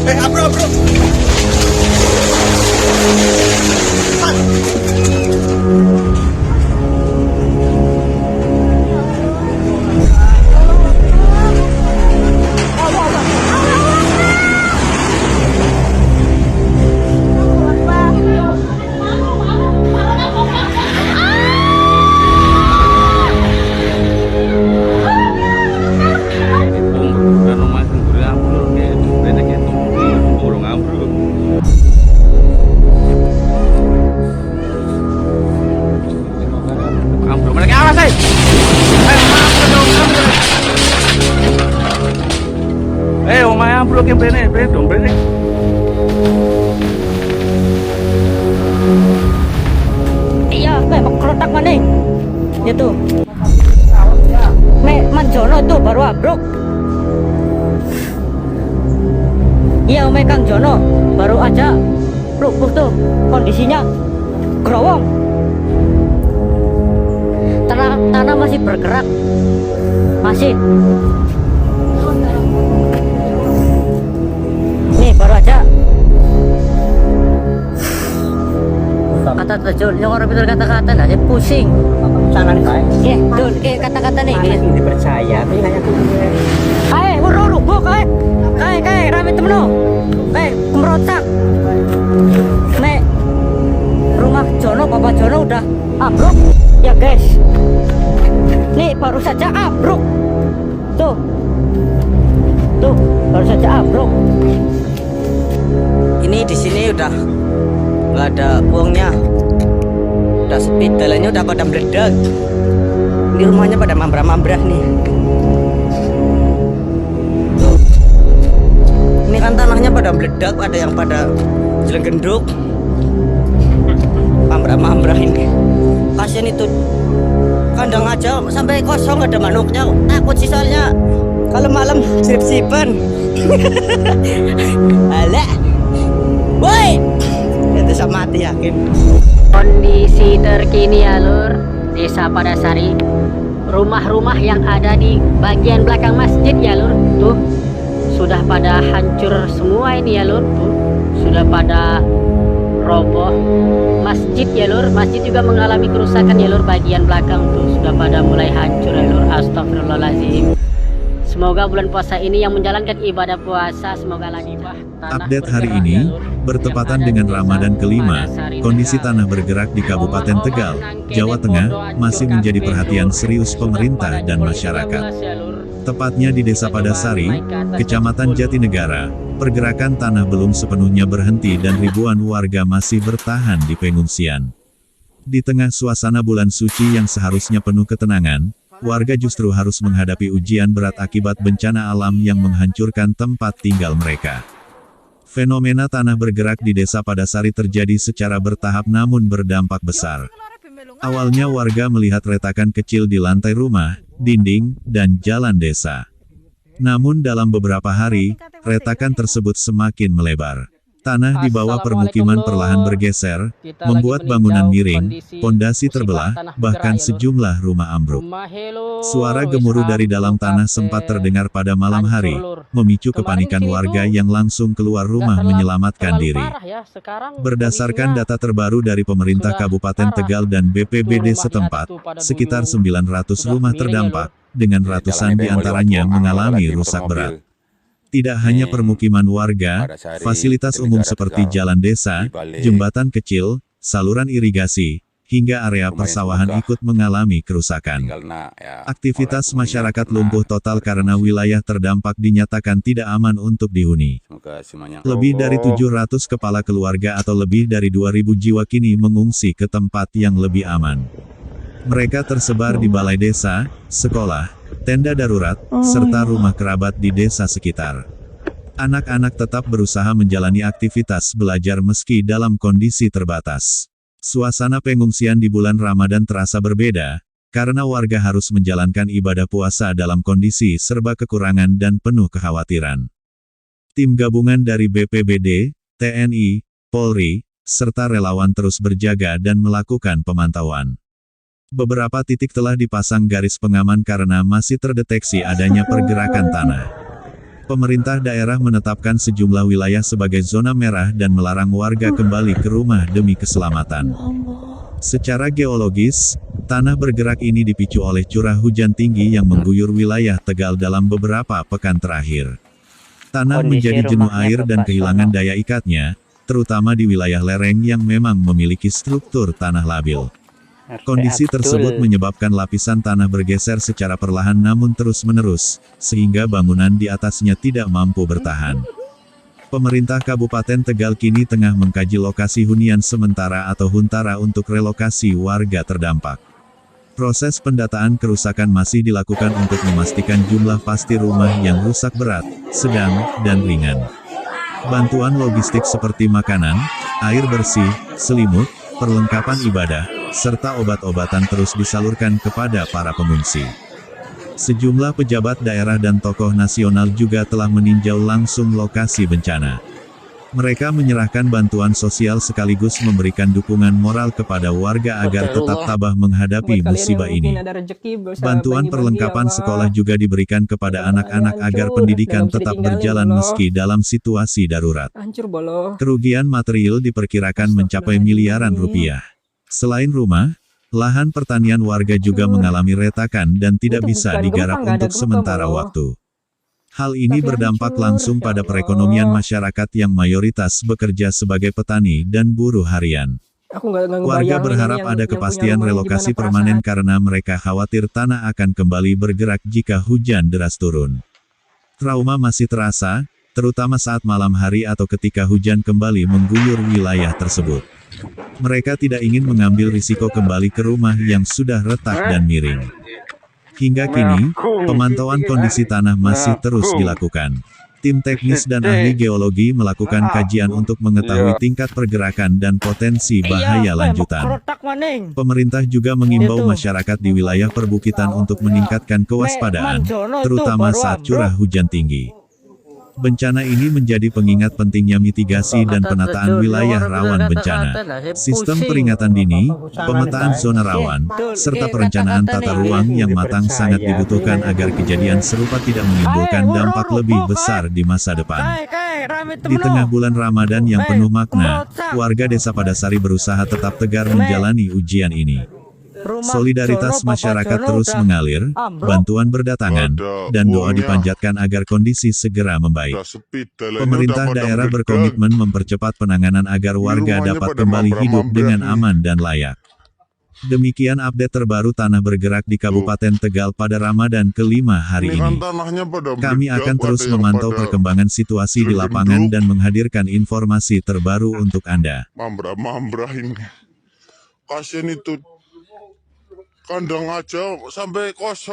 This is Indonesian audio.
Bro, bro. Ambruk yang brene dong brene. Iya, kerotak mana? Itu. Manjono tuh baru ambruk. Iya, Kang Jono baru aja rubuh tuh kondisinya gerowong. Tanah masih bergerak, masih. Nih baru aja. Kata terjun, yang orang betul kata-kata aja pusing. Salah nih kayak. Iya, betul kayak kata-kata nih. Ini dipercaya, tapi kayak kayak rubuh kayak rame temen lo. Kayak kemerotak. Nek rumah Jono, Bapak Jono udah ambruk ya guys. Nih baru saja ambruk. Tuh, baru saja ambruk. Ini di sini udah nggak ada uangnya, udah sepi, jalannya udah pada meledak. Ini rumahnya pada mambrah-mambrah nih. Tuh. Ini kan tanahnya pada meledak, ada yang pada jelenggenduk, mambrah-mambrah ini. Kasian itu, kandang aja sampai kosong, nggak ada manuknya. Takut sih soalnya kalau malam sirip-siripan. Alah, woi, itu sama mati yakin. Kondisi terkini ya lur, Desa Padasari. Rumah-rumah yang ada di bagian belakang masjid ya lur, tuh sudah pada hancur semua ini ya lur, tuh sudah pada roboh. Masjid ya lur, masjid juga mengalami kerusakan ya lur, bagian belakang tuh sudah pada mulai hancur ya lur. Astagfirullahaladzim. Semoga bulan puasa ini yang menjalankan ibadah puasa semoga lagi update hari ini bertepatan dengan Ramadan kelima. Kondisi tanah bergerak di Kabupaten Tegal, Jawa Tengah masih menjadi perhatian serius pemerintah dan masyarakat. Tepatnya di Desa Padasari, Kecamatan Jatinegara, pergerakan tanah belum sepenuhnya berhenti dan ribuan warga masih bertahan di pengungsian. Di tengah suasana bulan suci yang seharusnya penuh ketenangan, warga justru harus menghadapi ujian berat akibat bencana alam yang menghancurkan tempat tinggal mereka. Fenomena tanah bergerak di Desa Padasari terjadi secara bertahap namun berdampak besar. Awalnya warga melihat retakan kecil di lantai rumah, dinding, dan jalan desa. Namun dalam beberapa hari, retakan tersebut semakin melebar. Tanah di bawah permukiman perlahan bergeser, membuat bangunan miring, pondasi terbelah, bahkan sejumlah rumah ambruk. Suara gemuruh dari dalam tanah sempat terdengar pada malam hari, memicu kepanikan warga yang langsung keluar rumah menyelamatkan diri. Berdasarkan data terbaru dari pemerintah Kabupaten Tegal dan BPBD setempat, sekitar 900 rumah terdampak, dengan ratusan di antaranya mengalami rusak berat. Tidak hanya permukiman warga, fasilitas umum seperti jalan desa, jembatan kecil, saluran irigasi, hingga area persawahan ikut mengalami kerusakan. Aktivitas masyarakat lumpuh total karena wilayah terdampak dinyatakan tidak aman untuk dihuni. Lebih dari 700 kepala keluarga atau lebih dari 2.000 jiwa kini mengungsi ke tempat yang lebih aman. Mereka tersebar di balai desa, sekolah, tenda darurat, serta rumah kerabat di desa sekitar. Anak-anak tetap berusaha menjalani aktivitas belajar meski dalam kondisi terbatas. Suasana pengungsian di bulan Ramadan terasa berbeda, karena warga harus menjalankan ibadah puasa dalam kondisi serba kekurangan dan penuh kekhawatiran. Tim gabungan dari BPBD, TNI, Polri, serta relawan terus berjaga dan melakukan pemantauan. Beberapa titik telah dipasang garis pengaman karena masih terdeteksi adanya pergerakan tanah. Pemerintah daerah menetapkan sejumlah wilayah sebagai zona merah dan melarang warga kembali ke rumah demi keselamatan. Secara geologis, tanah bergerak ini dipicu oleh curah hujan tinggi yang mengguyur wilayah Tegal dalam beberapa pekan terakhir. Tanah menjadi jenuh air dan kehilangan daya ikatnya, terutama di wilayah lereng yang memang memiliki struktur tanah labil. Kondisi tersebut menyebabkan lapisan tanah bergeser secara perlahan namun terus-menerus, sehingga bangunan di atasnya tidak mampu bertahan. Pemerintah Kabupaten Tegal kini tengah mengkaji lokasi hunian sementara atau huntara untuk relokasi warga terdampak. Proses pendataan kerusakan masih dilakukan untuk memastikan jumlah pasti rumah yang rusak berat, sedang, dan ringan. Bantuan logistik seperti makanan, air bersih, selimut, perlengkapan ibadah, serta obat-obatan terus disalurkan kepada para pengungsi. Sejumlah pejabat daerah dan tokoh nasional juga telah meninjau langsung lokasi bencana. Mereka menyerahkan bantuan sosial sekaligus memberikan dukungan moral kepada warga agar tetap tabah menghadapi musibah ini. Bantuan perlengkapan sekolah juga diberikan kepada anak-anak agar pendidikan tetap berjalan meski dalam situasi darurat. Kerugian material diperkirakan mencapai miliaran rupiah. Selain rumah, lahan pertanian warga juga mengalami retakan dan tidak bisa digarap untuk sementara waktu. Hal ini berdampak langsung pada perekonomian masyarakat yang mayoritas bekerja sebagai petani dan buruh harian. Warga berharap ada kepastian relokasi permanen karena mereka khawatir tanah akan kembali bergerak jika hujan deras turun. Trauma masih terasa, terutama saat malam hari atau ketika hujan kembali mengguyur wilayah tersebut. Mereka tidak ingin mengambil risiko kembali ke rumah yang sudah retak dan miring. Hingga kini, pemantauan kondisi tanah masih terus dilakukan. Tim teknis dan ahli geologi melakukan kajian untuk mengetahui tingkat pergerakan dan potensi bahaya lanjutan. Pemerintah juga mengimbau masyarakat di wilayah perbukitan untuk meningkatkan kewaspadaan, terutama saat curah hujan tinggi. Bencana ini menjadi pengingat pentingnya mitigasi dan penataan wilayah rawan bencana. Sistem peringatan dini, pemetaan zona rawan, serta perencanaan tata ruang yang matang sangat dibutuhkan agar kejadian serupa tidak menimbulkan dampak lebih besar di masa depan. Di tengah bulan Ramadan yang penuh makna, warga Desa Padasari berusaha tetap tegar menjalani ujian ini. Solidaritas masyarakat terus mengalir, bantuan berdatangan, dan doa dipanjatkan agar kondisi segera membaik. Pemerintah daerah berkomitmen mempercepat penanganan agar warga dapat kembali hidup dengan aman dan layak. Demikian update terbaru Tanah Bergerak di Kabupaten Tegal pada Ramadan ke-5 hari ini. Kami akan terus memantau perkembangan situasi di lapangan dan menghadirkan informasi terbaru untuk Anda. Mambrah ini. Kasian itu. Kandang aja sampai kosong.